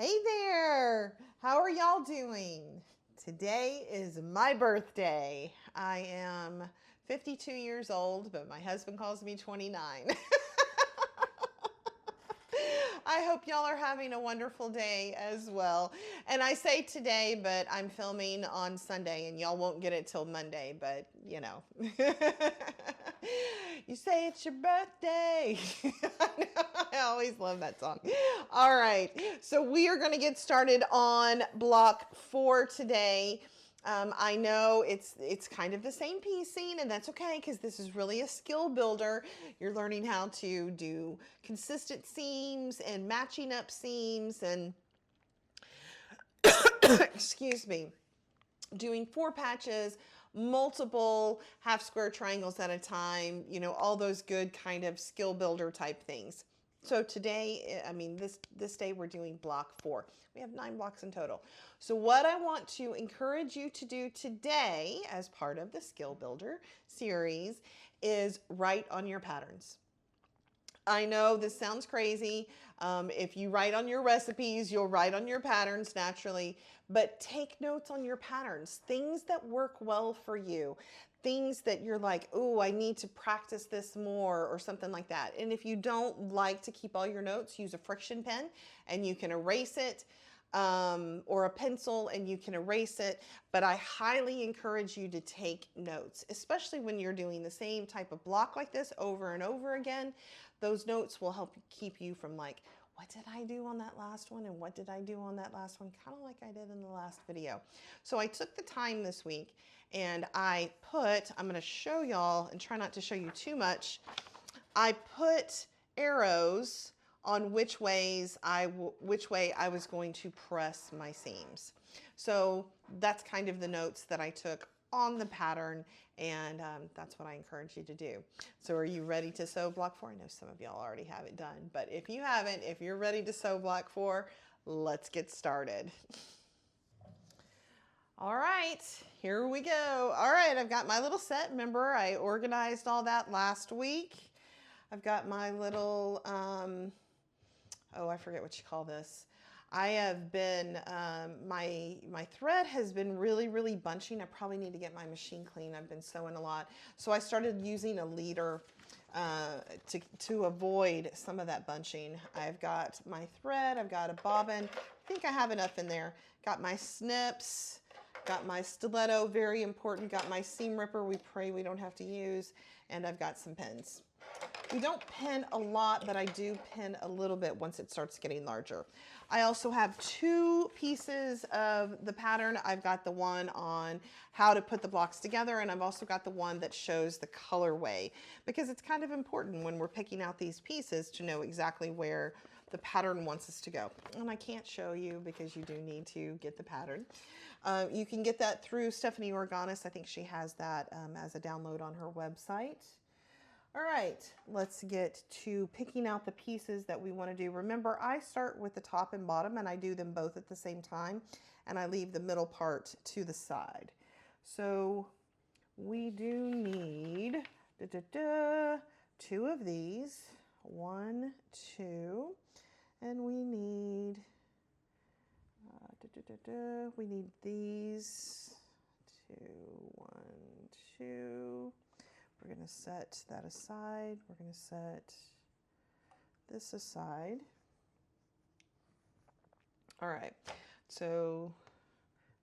Hey there! How are y'all doing? Today is my birthday. I am 52 years old, but my husband calls me 29. I hope y'all are having a wonderful day as well. And I say today, but I'm filming on Sunday and y'all won't get it till Monday, but you know. You say it's your birthday. I always love that song. All right, so we are going to get started on block 4 today. I know it's kind of the same piecing, and that's okay because this is really a skill builder. You're learning how to do consistent seams and matching up seams and excuse me, doing 4 patches, multiple half square triangles at a time, you know, all those good kind of skill builder type things. So today, I mean, this day we're doing block 4. We have 9 blocks in total. So what I want to encourage you to do today as part of the Skill Builder series is write on your patterns. I know this sounds crazy. If you write on your recipes, you'll write on your patterns naturally, but take notes on your patterns, things that work well for you, things that you're like, oh, I need to practice this more or something like that. And if you don't like to keep all your notes, use a friction pen and you can erase it. Or a pencil and you can erase it, but I highly encourage you to take notes, especially when you're doing the same type of block like this over and over again. Those notes will help keep you from like, what did I do on that last one and what did I do on that last one, kind of like I did in the last video. So I took the time this week and I'm going to show y'all and try not to show you too much. I put arrows on which way I was going to press my seams. So that's kind of the notes that I took on the pattern, and that's what I encourage you to do. So are you ready to sew block 4? I know some of y'all already have it done, but if you haven't, if you're ready to sew block 4, let's get started. All right, here we go. All right, I've got my little set. Remember, I organized all that last week. I've got my little, oh, I forget what you call this. I have been, my thread has been really bunching. I probably need to get my machine clean. I've been sewing a lot. So I started using a leader to avoid some of that bunching. I've got my thread, I've got a bobbin. I think I have enough in there. Got my snips, got my stiletto, very important. Got my seam ripper, we pray we don't have to use. And I've got some pins. We don't pin a lot, but I do pin a little bit once it starts getting larger. I also have 2 pieces of the pattern. I've got the one on how to put the blocks together, and I've also got the one that shows the colorway, because it's kind of important when we're picking out these pieces to know exactly where the pattern wants us to go. And I can't show you because you do need to get the pattern. You can get that through Stephanie Organis. I think she has that as a download on her website. All right, let's get to picking out the pieces that we want to do. Remember, I start with the top and bottom and I do them both at the same time, and I leave the middle part to the side. So we do need 2 of these, 1, 2, and we need these 2, 1, 2. We're going to set that aside. We're going to set this aside. All right, so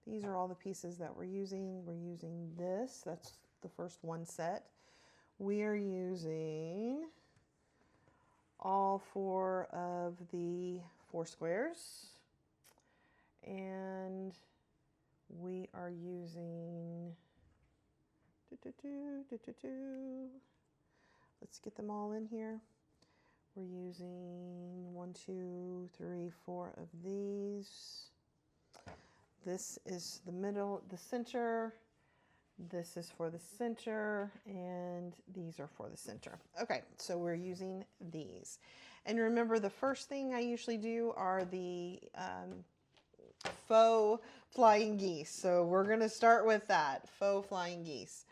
these are all the pieces that we're using. We're using this. That's the first one set. We are using all 4 of the 4 squares. And we are using... Let's get them all in here. We're using 1, 2, 3, 4 of these. This is the middle, the center. This is for the center, and these are for the center. Okay, so we're using these. And remember, the first thing I usually do are the faux flying geese. So we're going to start with that, faux flying geese.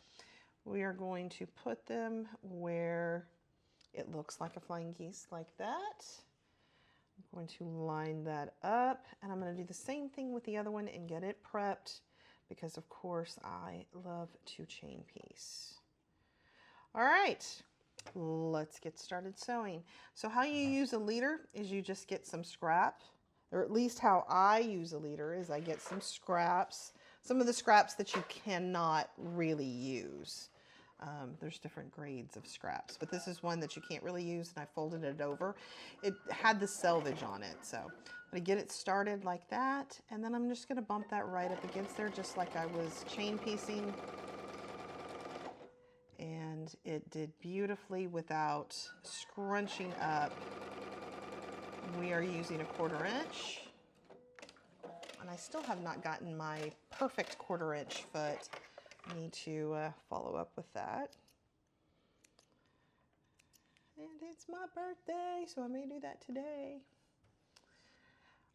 We are going to put them where it looks like a flying geese, like that. I'm going to line that up, and I'm going to do the same thing with the other one and get it prepped because, of course, I love to chain piece. All right, let's get started sewing. So how you use a leader is you just get some scrap, or at least how I use a leader is I get some scraps, some of the scraps that you cannot really use. There's different grades of scraps, but this is one that you can't really use, and I folded it over. It had the selvage on it, so I'm going to get it started like that, and then I'm just going to bump that right up against there just like I was chain piecing. And it did beautifully without scrunching up. We are using a 1/4 inch, and I still have not gotten my perfect 1/4 inch foot. I need to follow up with that. And it's my birthday, so I may do that today.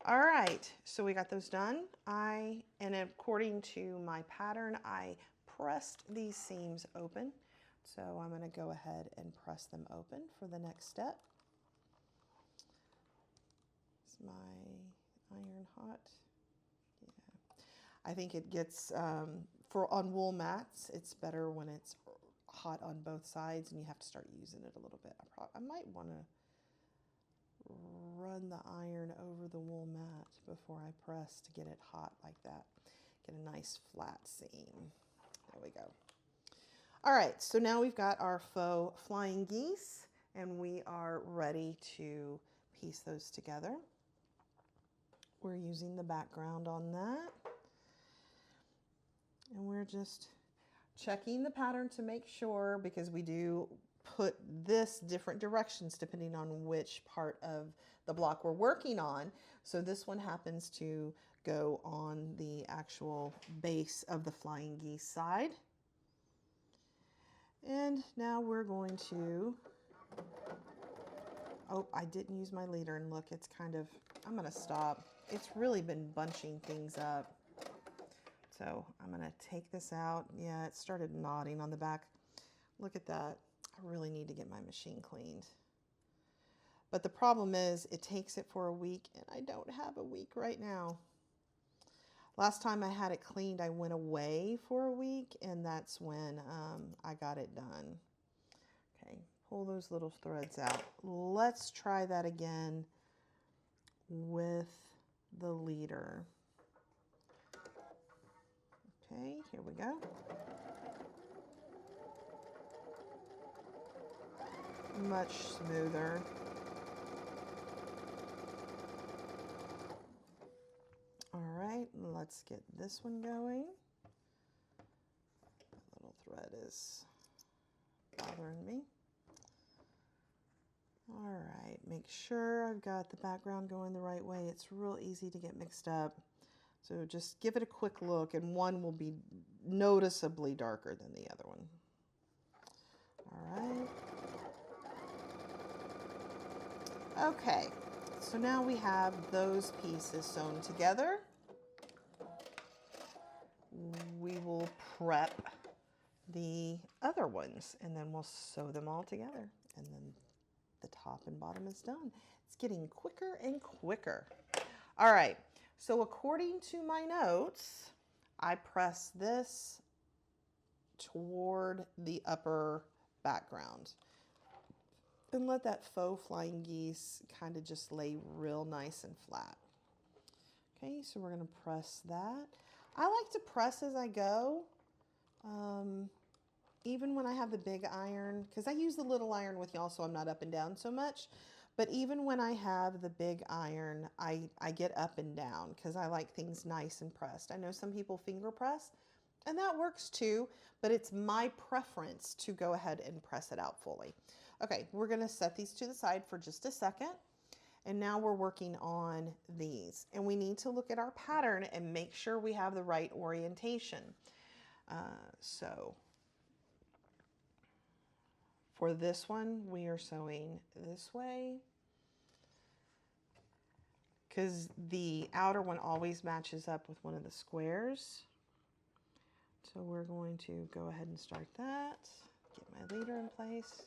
All right, so we got those done. And according to my pattern, I pressed these seams open. So I'm going to go ahead and press them open for the next step. Is my iron hot? Yeah. I think it gets, on wool mats, it's better when it's hot on both sides and you have to start using it a little bit. I might want to run the iron over the wool mat before I press to get it hot like that. Get a nice flat seam. There we go. All right, so now we've got our faux flying geese, and we are ready to piece those together. We're using the background on that. And we're just checking the pattern to make sure, because we do put this different directions depending on which part of the block we're working on. So this one happens to go on the actual base of the flying geese side. And now we're going to, oh, I didn't use my leader, and look, it's kind of, I'm going to stop. It's really been bunching things up. So I'm going to take this out. Yeah, it started knotting on the back. Look at that. I really need to get my machine cleaned. But the problem is it takes it for a week, and I don't have a week right now. Last time I had it cleaned, I went away for a week, and that's when I got it done. Okay, pull those little threads out. Let's try that again with the leader. Okay, here we go. Much smoother. All right, let's get this one going. That little thread is bothering me. All right, make sure I've got the background going the right way. It's real easy to get mixed up. So just give it a quick look, and one will be noticeably darker than the other one. All right. Okay, so now we have those pieces sewn together. We will prep the other ones, and then we'll sew them all together. And then the top and bottom is done. It's getting quicker and quicker. All right, so according to my notes, I press this toward the upper background and let that faux flying geese kind of just lay real nice and flat. Okay, so we're going to press that. I like to press as I go, even when I have the big iron, because I use the little iron with y'all so I'm not up and down so much. But even when I have the big iron, I get up and down because I like things nice and pressed. I know some people finger press, and that works too, but it's my preference to go ahead and press it out fully. Okay, we're going to set these to the side for just a second. And now we're working on these. And we need to look at our pattern and make sure we have the right orientation. So for this one, we are sewing this way, because the outer one always matches up with one of the squares. So we're going to go ahead and start that. Get my leader in place.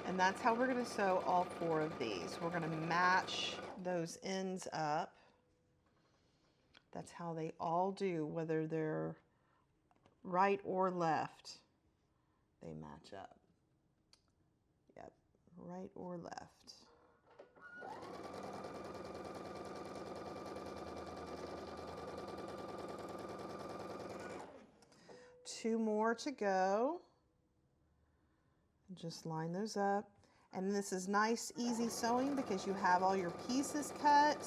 And that's how we're going to sew all 4 of these. We're going to match those ends up. That's how they all do, whether they're right or left. They match up. Yep, right or left. Two more to go. Just line those up. And this is nice, easy sewing because you have all your pieces cut.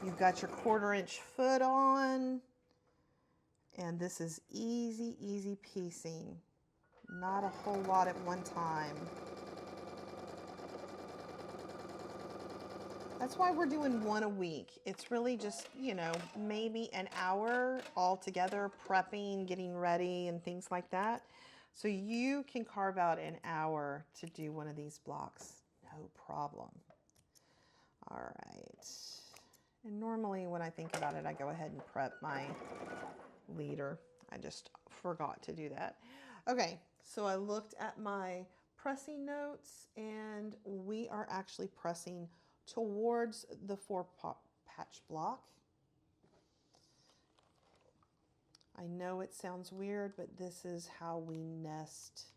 You've got your 1/4 inch foot on. And this is easy, easy piecing. Not a whole lot at one time. That's why we're doing 1 a week. It's really just, you know, maybe an hour all together, prepping, getting ready, and things like that. So you can carve out an hour to do one of these blocks, no problem. All right. And normally when I think about it, I go ahead and prep my leader. I just forgot to do that. Okay, so I looked at my pressing notes, and we are actually pressing towards the 4-patch block. I know it sounds weird, but this is how we nest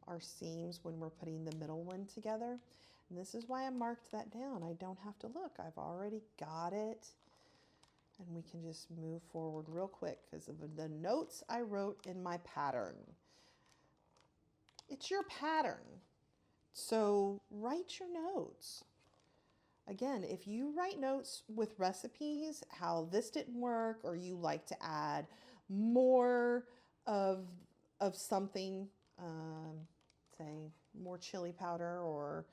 our seams when we're putting the middle one together. And this is why I marked that down. I don't have to look. I've already got it. And we can just move forward real quick because of the notes I wrote in my pattern. It's your pattern. So write your notes. Again, if you write notes with recipes, how this didn't work, or you like to add more of something, say more chili powder, or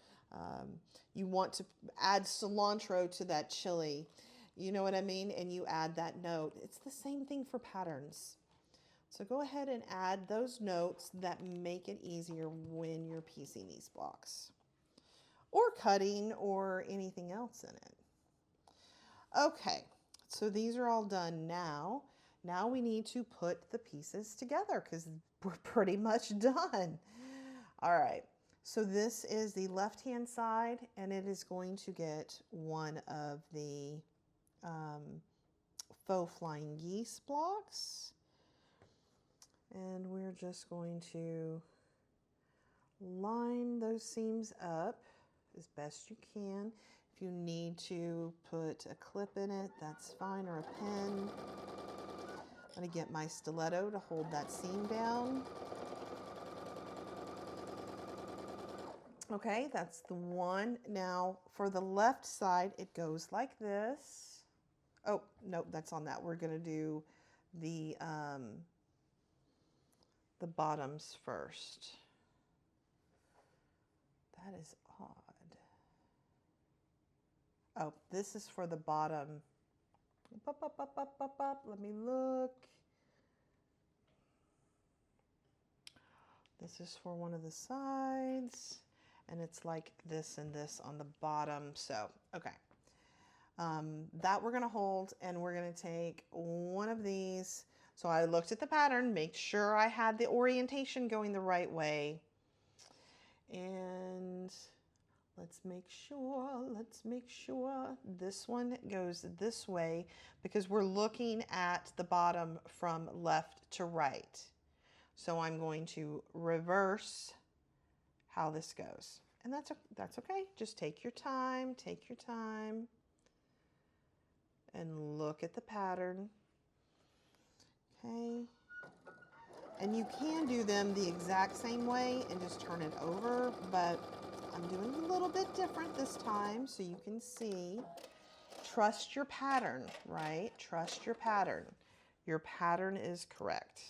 you want to add cilantro to that chili, you know what I mean? And you add that note. It's the same thing for patterns. So go ahead and add those notes that make it easier when you're piecing these blocks, or cutting, or anything else in it. Okay, so these are all done now. Now we need to put the pieces together because we're pretty much done. All right, so this is the left-hand side, and it is going to get one of the faux flying geese blocks. And we're just going to line those seams up as best you can. If you need to put a clip in it, that's fine, or a pin. I'm going to get my stiletto to hold that seam down. Okay, that's the one. Now for the left side, it goes like this. Oh, nope, that's on that. We're going to do the bottoms first. That is odd. Oh, this is for the bottom. Up. Let me look. This is for one of the sides, and it's like this and this on the bottom. So, okay. That we're going to hold, and we're going to take one of these. So I looked at the pattern, make sure I had the orientation going the right way. And let's make sure this one goes this way, because we're looking at the bottom from left to right. So I'm going to reverse how this goes. And that's okay. Just take your time, and look at the pattern. Okay. And you can do them the exact same way and just turn it over, but I'm doing a little bit different this time so you can see. Trust your pattern, right? Trust your pattern. Your pattern is correct.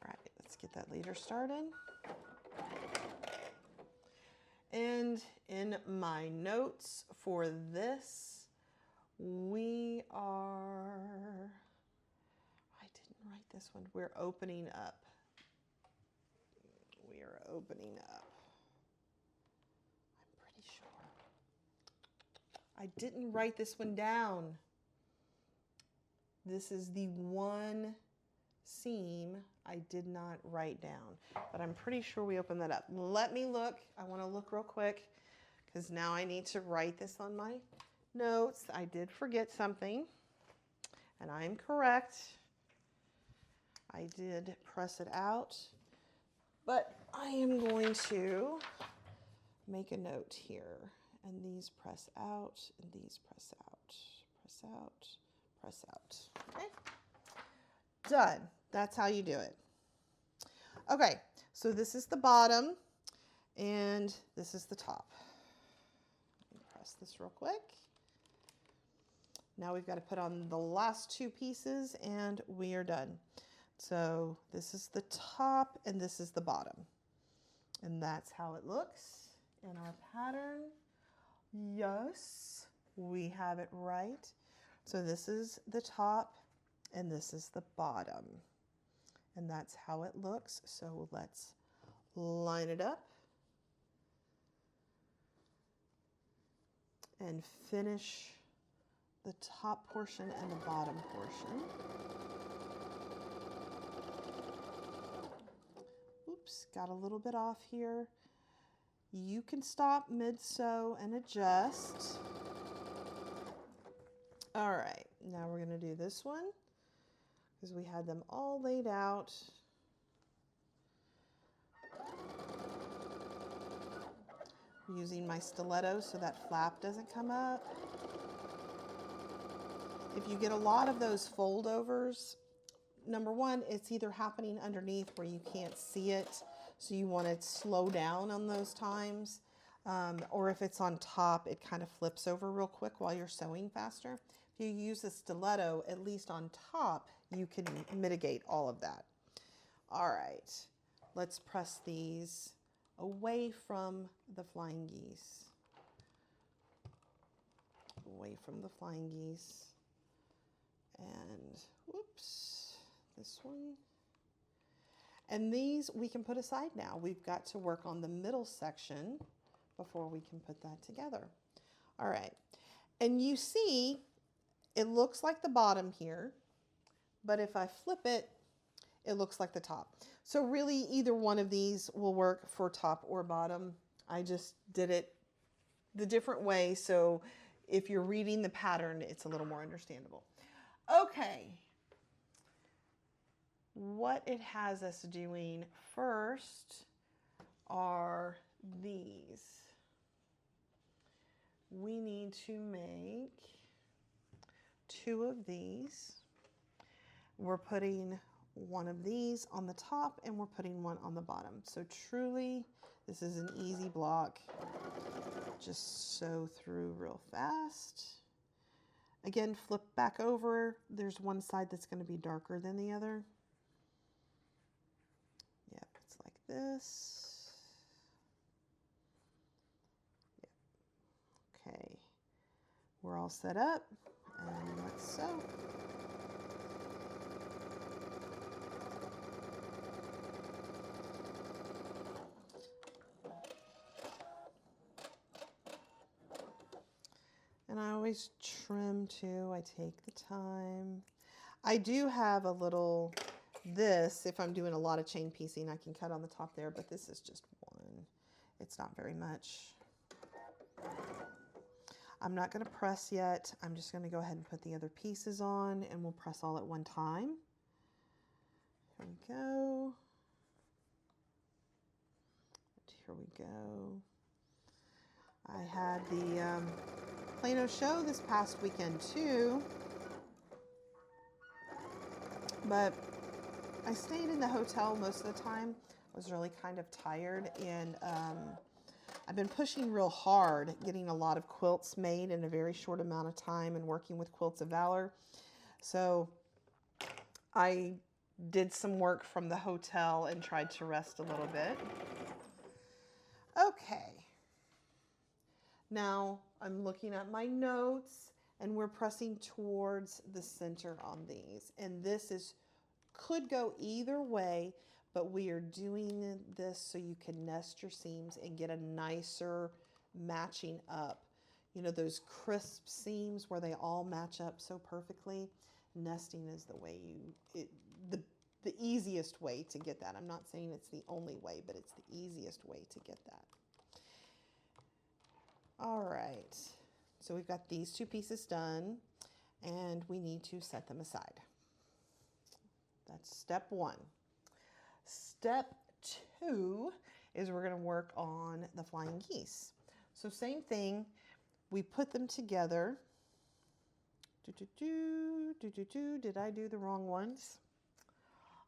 All right, let's get that leader started. And in my notes for this, we are, I didn't write this one. We're opening up. We are opening up. I'm pretty sure. I didn't write this one down. This is the one seam I did not write down, but I'm pretty sure we opened that up. Let me look. I want to look real quick because now I need to write this on my notes. I did forget something, and I am correct. I did press it out, but I am going to make a note here. And these press out, and these press out, press out, press out. Okay, done. That's how you do it. Okay, so this is the bottom, and this is the top. Let me press this real quick. Now we've got to put on the last two pieces, and we are done. So this is the top, and this is the bottom. And that's how it looks in our pattern. Yes, we have it right. So this is the top, and this is the bottom. And that's how it looks. So let's line it up and finish the top portion and the bottom portion. Oops, got a little bit off here. You can stop mid-sew and adjust. All right, now we're going to do this one because we had them all laid out. I'm using my stiletto so that flap doesn't come up. If you get a lot of those foldovers, number one, it's either happening underneath where you can't see it, so you want to slow down on those times, or if it's on top, it kind of flips over real quick while you're sewing faster. If you use a stiletto, at least on top, you can mitigate all of that. All right, let's press these away from the flying geese. Away from the flying geese. And whoops, this one. And these we can put aside now. We've got to work on the middle section before we can put that together. All right, and you see it looks like the bottom here, but if I flip it, it looks like the top. So really either one of these will work for top or bottom. I just did it the different way, so if you're reading the pattern, it's a little more understandable. Okay, what it has us doing first are these. We need to make 2 of these. We're putting one of these on the top and we're putting one on the bottom. So truly, this is an easy block. Just sew through real fast. Again, flip back over. There's one side that's going to be darker than the other. Yep, it's like this. Yep. Okay, we're all set up, and let's sew. And I always trim too. I take the time. I do have a little, this, if I'm doing a lot of chain piecing, I can cut on the top there, but this is just one. It's not very much. I'm not going to press yet. I'm just going to go ahead and put the other pieces on, and we'll press all at one time. Here we go. Here we go. I had the Plano show this past weekend too, but I stayed in the hotel most of the time. I was really kind of tired, and I've been pushing real hard, getting a lot of quilts made in a very short amount of time and working with Quilts of Valor. So I did some work from the hotel and tried to rest a little bit. Okay. Now I'm looking at my notes, and we're pressing towards the center on these. And this could go either way, but we are doing this so you can nest your seams and get a nicer matching up. You know, those crisp seams where they all match up so perfectly. Nesting is the way the the easiest way to get that. I'm not saying it's the only way, but it's the easiest way to get that. All right, so we've got these two pieces done, and we need to set them aside. That's step one. Step two is we're going to work on the flying geese. So same thing, we put them together. Did I do the wrong ones?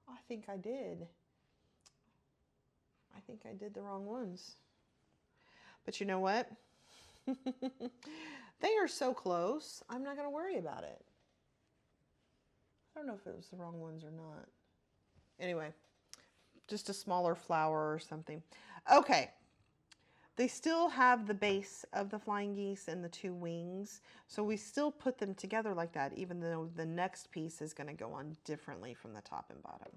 I think I did. I think I did the wrong ones. But you know what? They are so close, I'm not going to worry about it. I don't know if it was the wrong ones or not. Anyway, just a smaller flower or something. Okay. They still have the base of the flying geese and the two wings, so we still put them together like that, even though the next piece is going to go on differently from the top and bottom.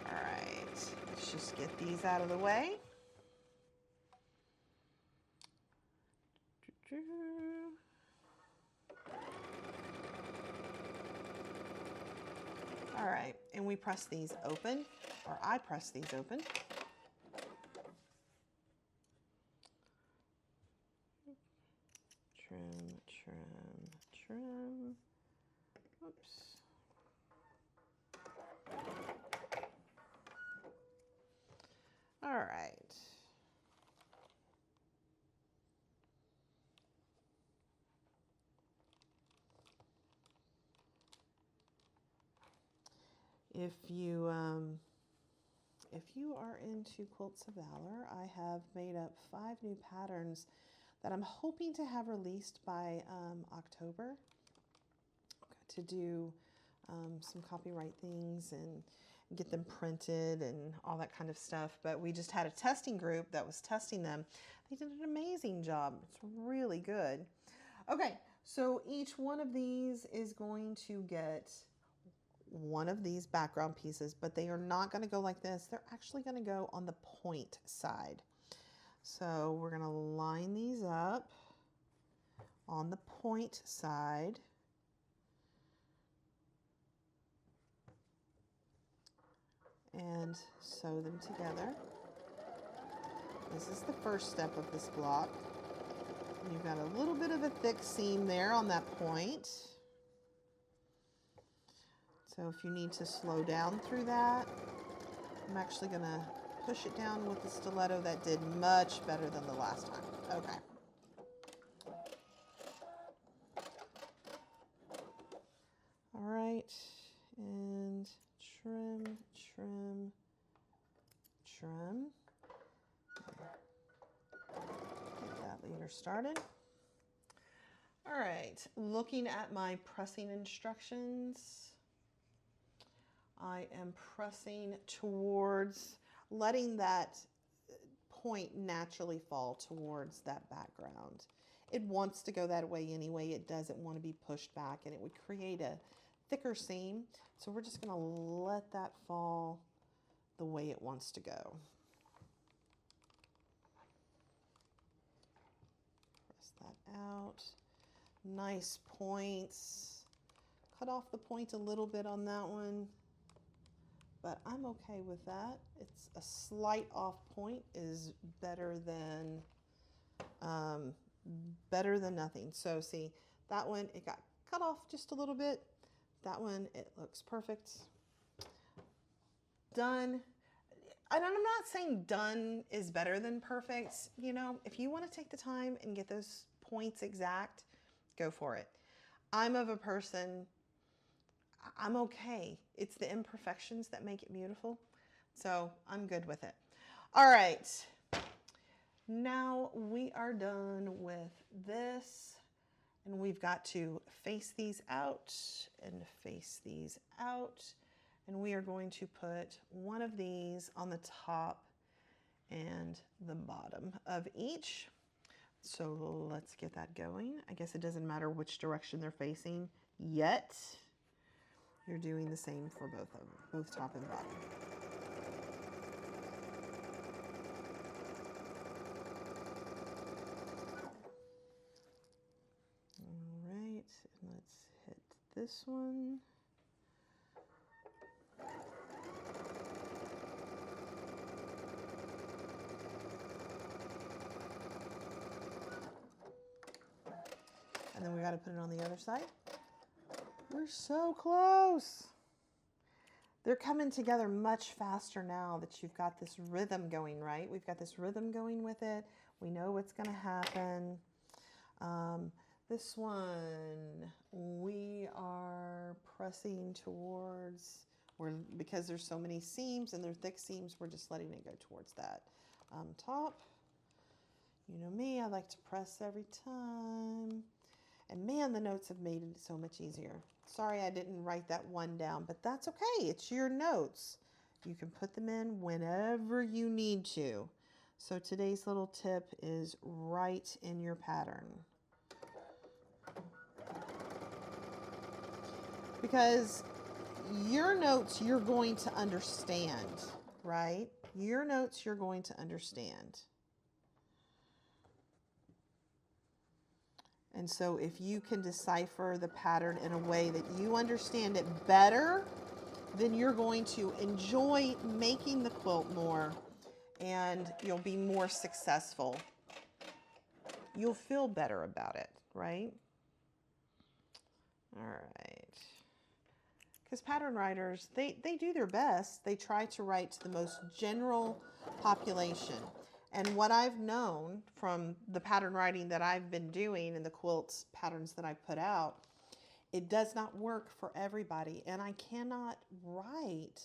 All right, let's just get these out of the way. All right, and we press these open, or I press these open. Trim, trim, trim. Oops. All right. If you are into Quilts of Valor, I have made up 5 new patterns that I'm hoping to have released by October to do some copyright things and get them printed and all that kind of stuff. But we just had a testing group that was testing them. They did an amazing job. It's really good. Okay, so each one of these is going to get one of these background pieces, but they are not going to go like this. They're actually going to go on the point side. So we're going to line these up on the point side. And sew them together. This is the first step of this block. You've got a little bit of a thick seam there on that point. So if you need to slow down through that, I'm actually going to push it down with the stiletto. That did much better than the last time. Okay. All right, and trim, trim, trim. Get that leader started. All right, looking at my pressing instructions, I am pressing towards letting that point naturally fall towards that background. It wants to go that way anyway. It doesn't want to be pushed back, and it would create a thicker seam. So we're just going to let that fall the way it wants to go. Press that out. Nice points. Cut off the point a little bit on that one, but I'm okay with that. It's a slight off point is better than nothing. So see, that one, it got cut off just a little bit. That one, it looks perfect. Done. And I'm not saying done is better than perfect. You know, if you want to take the time and get those points exact, go for it. I'm of a person, I'm okay. It's the imperfections that make it beautiful. So I'm good with it. All right. Now we are done with this, and we've got to face these out and face these out. And we are going to put one of these on the top and the bottom of each. So let's get that going. I guess it doesn't matter which direction they're facing yet. You're doing the same for both of them, both top and bottom. All right, and let's hit this one. we got to put it on the other side. We're so close. They're coming together much faster now that you've got this rhythm going, right? We've got this rhythm going with it. We know what's going to happen. This one, we are pressing towards, because there's so many seams and they're thick seams, we're just letting it go towards that top. You know me, I like to press every time. And man, the notes have made it so much easier. Sorry I didn't write that one down, but that's okay. It's your notes. You can put them in whenever you need to. So today's little tip is write in your pattern. Because your notes you're going to understand, right? Your notes you're going to understand. And so if you can decipher the pattern in a way that you understand it better, then you're going to enjoy making the quilt more and you'll be more successful. You'll feel better about it, right? All right. Because pattern writers, they do their best. They try to write to the most general population. And what I've known from the pattern writing that I've been doing and the quilts patterns that I've put out, it does not work for everybody. And I cannot write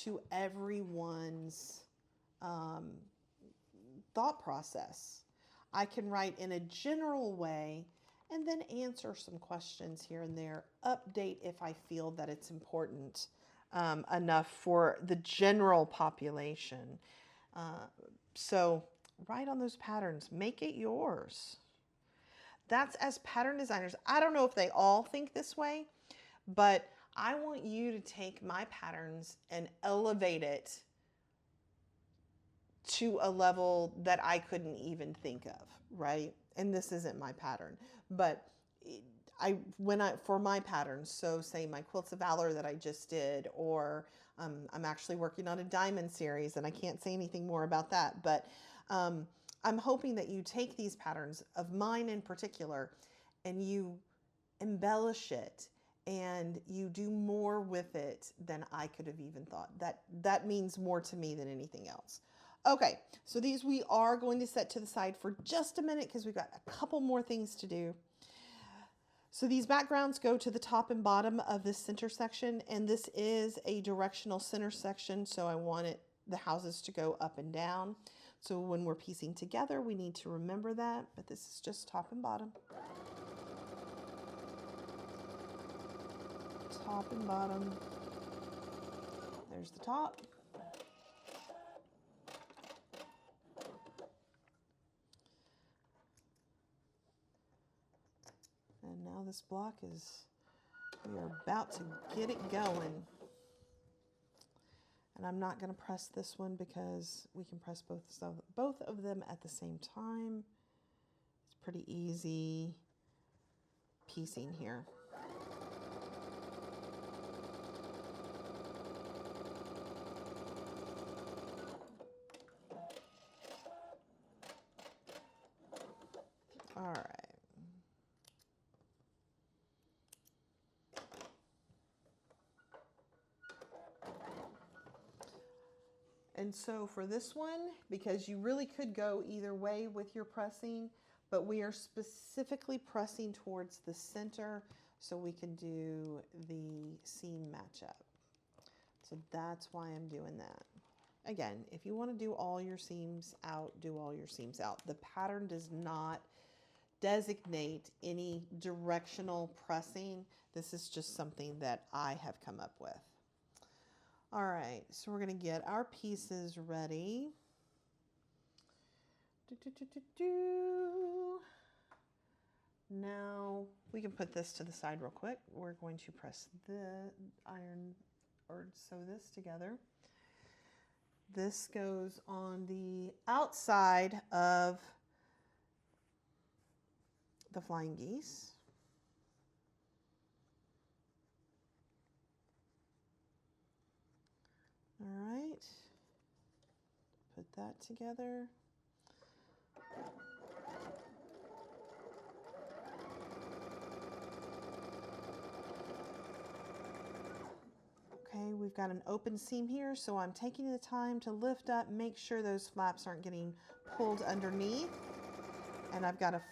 to everyone's thought process. I can write in a general way and then answer some questions here and there, update if I feel that it's important enough for the general population. So write on those patterns, make it yours. That's as pattern designers. I don't know if they all think this way, but I want you to take my patterns and elevate it to a level that I couldn't even think of, right? And this isn't my pattern, but for my patterns, so say my Quilts of Valor that I just did, or I'm actually working on a diamond series and I can't say anything more about that, but I'm hoping that you take these patterns of mine in particular and you embellish it and you do more with it than I could have even thought. That means more to me than anything else. Okay, so these we are going to set to the side for just a minute because we've got a couple more things to do. So these backgrounds go to the top and bottom of this center section, and this is a directional center section, so I want the houses to go up and down. So when we're piecing together, we need to remember that, but this is just top and bottom. Top and bottom. There's the top. And now this block we are about to get it going. And I'm not going to press this one because we can press both of them at the same time. It's pretty easy piecing here. All right. And so for this one, because you really could go either way with your pressing, but we are specifically pressing towards the center so we can do the seam matchup. So that's why I'm doing that. Again, if you want to do all your seams out, do all your seams out. The pattern does not designate any directional pressing. This is just something that I have come up with. All right, so we're going to get our pieces ready. Now we can put this to the side real quick. We're going to press the iron or sew this together. This goes on the outside of the flying geese. All right, put that together. we've got an open seam here, so I'm taking the time to lift up, make sure those flaps aren't getting pulled underneath. And I've got a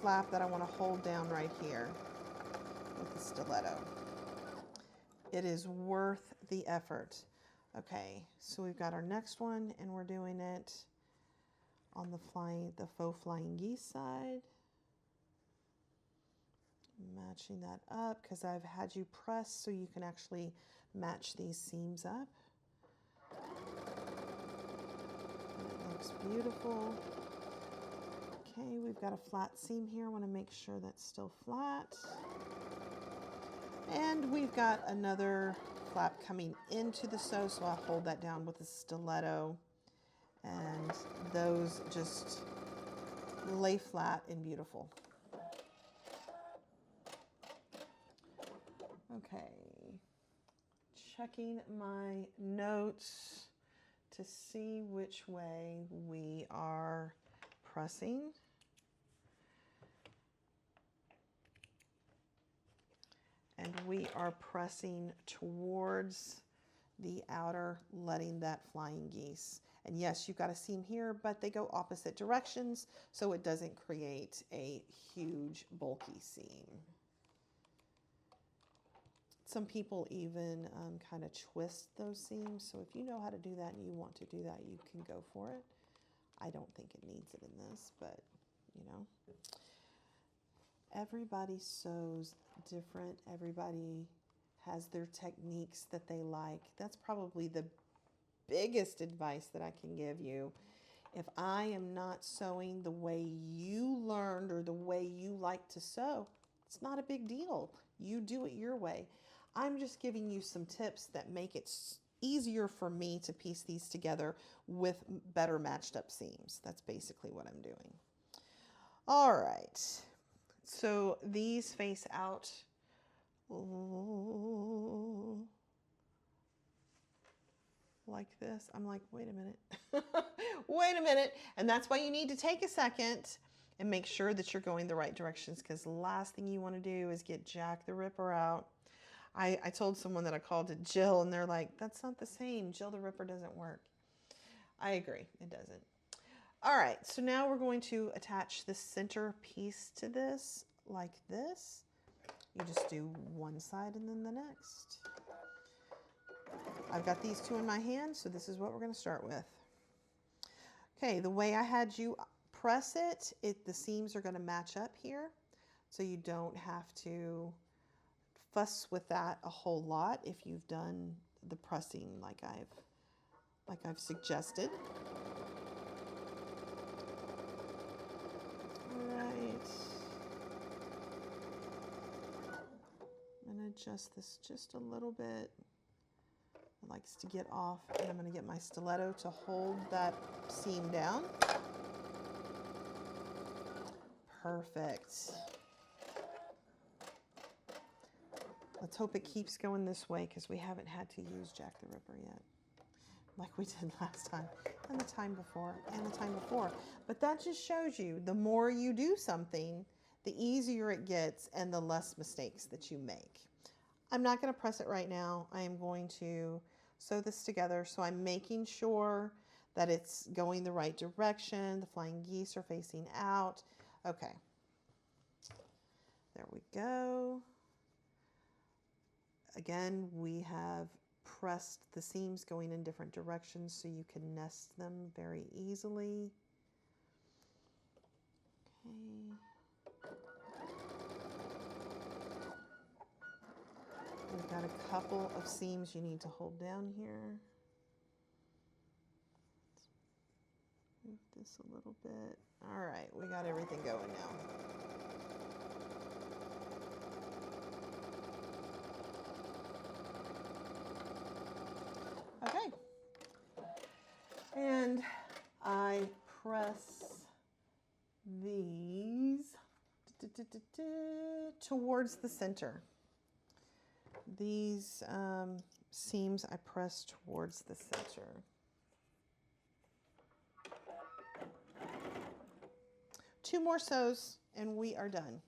flap that I want to hold down right here with the stiletto. It is worth the effort. Okay, so we've got our next one, and we're doing it on the faux flying geese side. Matching that up because I've had you press so you can actually match these seams up. And it looks beautiful. Okay, we've got a flat seam here. I want to make sure that's still flat. And we've got another flap coming into the sew, so I'll hold that down with a stiletto. And those just lay flat and beautiful. Okay, checking my notes to see which way we are pressing. And we are pressing towards the outer, letting that flying geese. And yes, you've got a seam here, but they go opposite directions, so it doesn't create a huge bulky seam. Some people even kind of twist those seams. So if you know how to do that and you want to do that, you can go for it. I don't think it needs it in this, but you know. Everybody sews different. Everybody has their techniques that they like. That's probably the biggest advice that I can give you. If I am not sewing the way you learned or the way you like to sew, it's not a big deal. You do it your way. I'm just giving you some tips that make it easier for me to piece these together with better matched up seams. That's basically what I'm doing. All right, so these face out like this. I'm like, wait a minute, wait a minute. And that's why you need to take a second and make sure that you're going the right directions, because the last thing you want to do is get Jack the Ripper out. I told someone that I called it Jill, and they're like, that's not the same. Jill the Ripper doesn't work. I agree, it doesn't. All right, so now we're going to attach the center piece to this like this. You just do one side and then the next. I've got these two in my hand, so this is what we're going to start with. Okay, the way I had you press it, the seams are going to match up here, so you don't have to fuss with that a whole lot if you've done the pressing like I've suggested. All right. I'm going to adjust this just a little bit. It likes to get off, and I'm going to get my stiletto to hold that seam down. Perfect. Let's hope it keeps going this way, because we haven't had to use Jack the Ripper yet, like we did last time, and the time before, and the time before. But that just shows you, the more you do something, the easier it gets and the less mistakes that you make. I'm not going to press it right now. I am going to sew this together, so I'm making sure that it's going the right direction. The flying geese are facing out. Okay, there we go. Again, we have pressed the seams going in different directions so you can nest them very easily. Okay. We've got a couple of seams you need to hold down here. Let's move this a little bit. All right, we got everything going now. Okay, and I press these towards the center. These seams I press towards the center. Two more sews and we are done.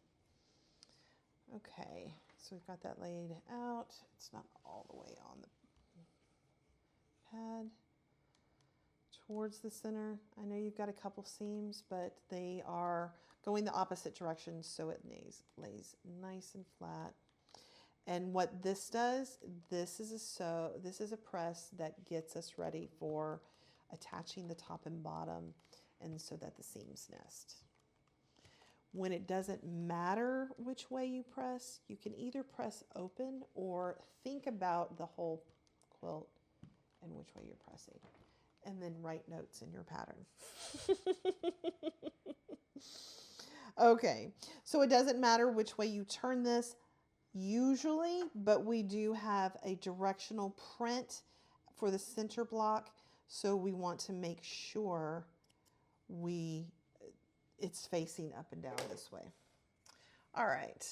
Okay, so we've got that laid out. It's not all the way on the towards the center. I know you've got a couple seams, but they are going the opposite direction, so it lays nice and flat. And what this does, this is a press that gets us ready for attaching the top and bottom, and so that the seams nest. When it doesn't matter which way you press, you can either press open or think about the whole quilt and which way you're pressing, and then write notes in your pattern. Okay, so it doesn't matter which way you turn this usually, but we do have a directional print for the center block, so we want to make sure it's facing up and down this way. All right,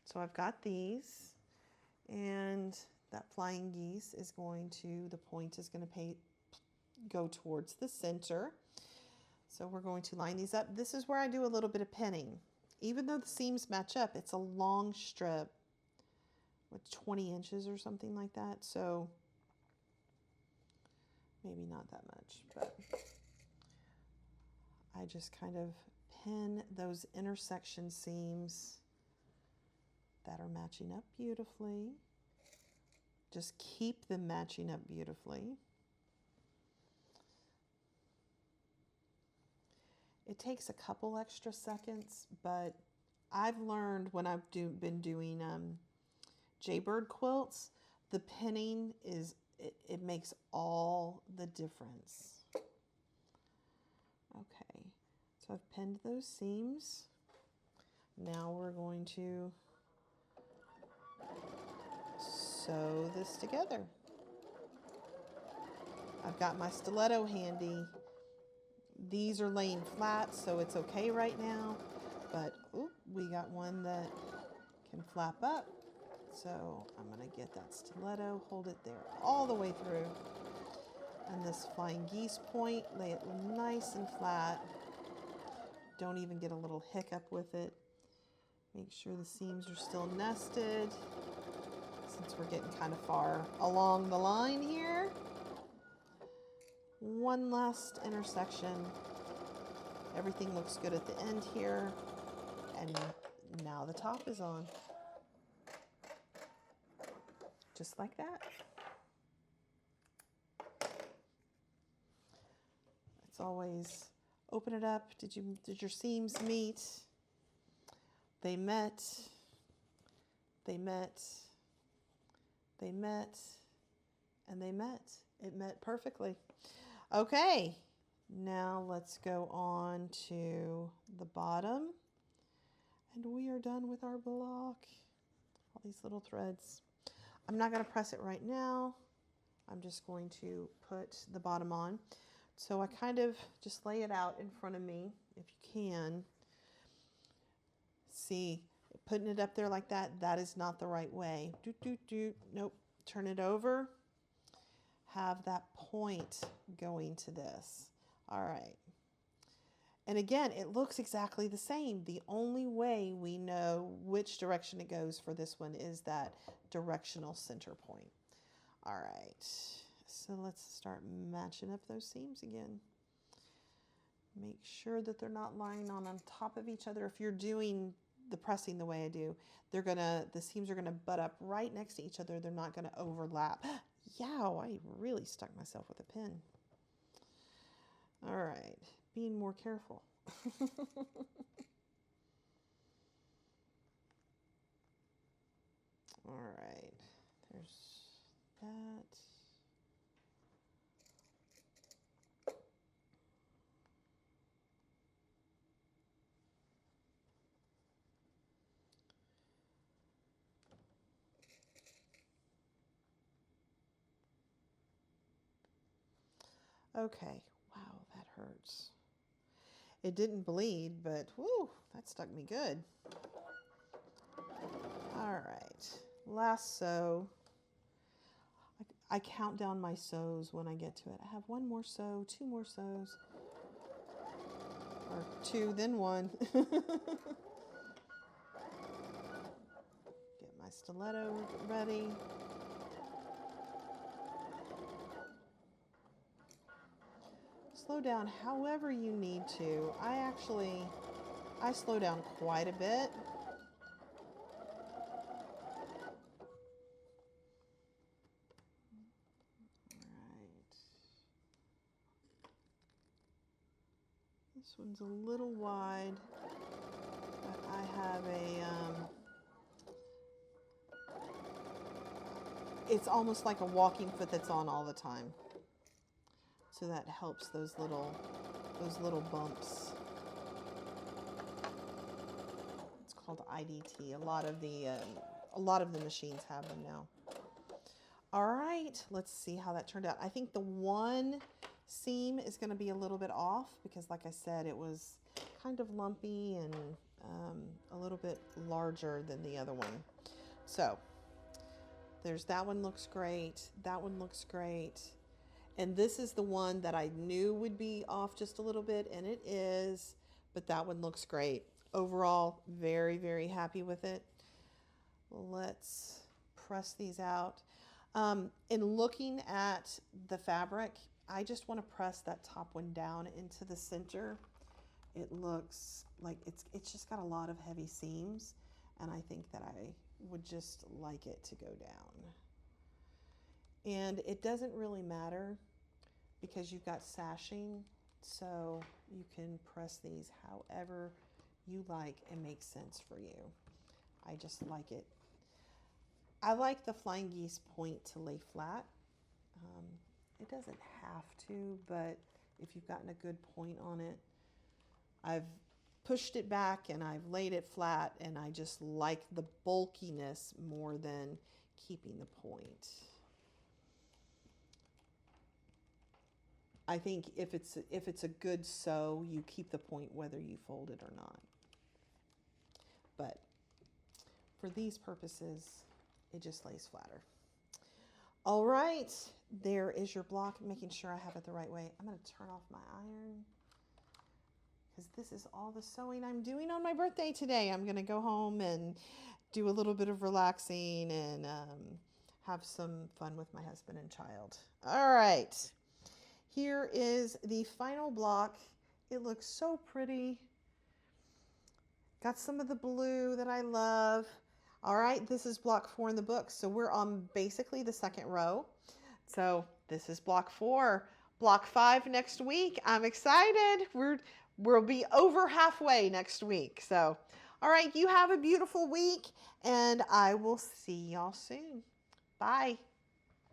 so I've got these, and that flying geese is going to, the point is going to go towards the center. So we're going to line these up. This is where I do a little bit of pinning. Even though the seams match up, it's a long strip with 20 inches or something like that. So maybe not that much, but I just kind of pin those intersection seams that are matching up beautifully. Just keep them matching up beautifully. It takes a couple extra seconds, but I've learned when I've been doing Jaybird quilts, the pinning it makes all the difference. Okay, so I've pinned those seams. Now we're going to sew this together. I've got my stiletto handy. These are laying flat, so it's okay right now, but we got one that can flap up. So I'm gonna get that stiletto, hold it there all the way through. And this flying geese point, lay it nice and flat. Don't even get a little hiccup with it. Make sure the seams are still nested, since we're getting kind of far along the line here. One last intersection. Everything looks good at the end here. And now the top is on. Just like that. It's always open it up. Did your seams meet? They met. They met. They met. And they met. It met perfectly. Okay, now let's go on to the bottom, and we are done with our block. All these little threads. I'm not going to press it right now. I'm just going to put the bottom on. So I kind of just lay it out in front of me, if you can. See, putting it up there like that, that is not the right way. Nope, turn it over. Have that point going to this. All right. And again, it looks exactly the same. The only way we know which direction it goes for this one is that directional center point. All right. So let's start matching up those seams again. Make sure that they're not lying on top of each other. If you're doing the pressing the way I do, the seams are gonna butt up right next to each other. They're not gonna overlap. Yow, I really stuck myself with a pin. All right, being more careful. All right, there's that. Okay, wow, that hurts. It didn't bleed, but whoo, that stuck me good. All right, last sew. I count down my sews when I get to it. I have one more sew, two more sews, or two, then one. Get my stiletto ready. Slow down however you need to. I slow down quite a bit. This one's a little wide, but I have it's almost like a walking foot that's on all the time. So that helps those little bumps. It's called IDT. A lot of the machines have them now. All right, let's see how that turned out. I think the one seam is going to be a little bit off because, like I said, it was kind of lumpy and a little bit larger than the other one. So there's that one, looks great. That one looks great. And this is the one that I knew would be off just a little bit, and it is, but that one looks great. Overall, very, very happy with it. Let's press these out. In looking at the fabric, I just want to press that top one down into the center. It looks like it's just got a lot of heavy seams, and I think that I would just like it to go down. And it doesn't really matter because you've got sashing, so you can press these however you like and makes sense for you. I just like it. I like the Flying Geese point to lay flat. It doesn't have to, but if you've gotten a good point on it, I've pushed it back and I've laid it flat, and I just like the bulkiness more than keeping the point. I think if it's a good sew, you keep the point whether you fold it or not. But for these purposes, it just lays flatter. All right, there is your block. Making sure I have it the right way. I'm going to turn off my iron because this is all the sewing I'm doing on my birthday today. I'm going to go home and do a little bit of relaxing and have some fun with my husband and child. All right, here is the final block. It looks so pretty. Got some of the blue that I love. All right, this is block 4 in the book. So we're on basically the second row. So this is block 4. Block 5 next week. I'm excited. We'll be over halfway next week. So, all right, you have a beautiful week, and I will see y'all soon. Bye.